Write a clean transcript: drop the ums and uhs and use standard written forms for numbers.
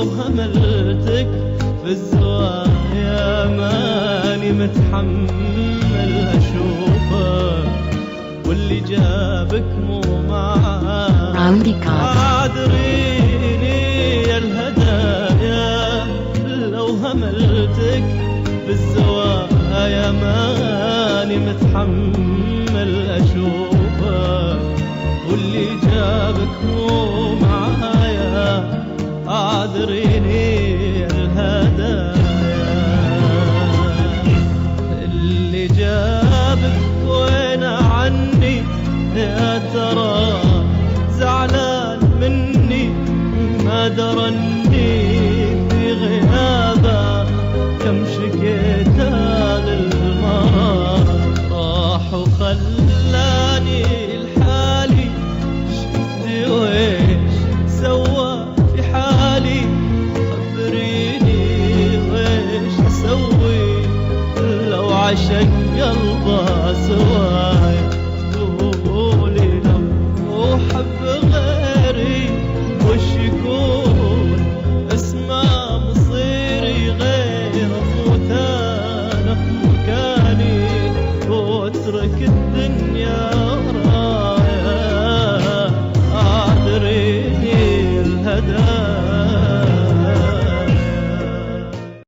هملتك في الزوايا ماني متحمل أشوفك، واللي جابك مو معاي عذريني يا الهدايا. لو هملتك في الزوايا ماني متحمل أشوفك، واللي جابك مو معايا عذريني الهدايا. اللي جابك وين عني يا ترى زعلان مني، ما درني في غيابه كم شكيت للمرار. راح وخلاني لحالي، شفتي ويش سوى في حالي، خبريني ويش اسوي لو عشق قلبه سواي. قولي لو وحب غيري وش يكون اسمه مصيري، غير اموت انا في مكاني واترك الدنيا ورايا عذريني الهدايا.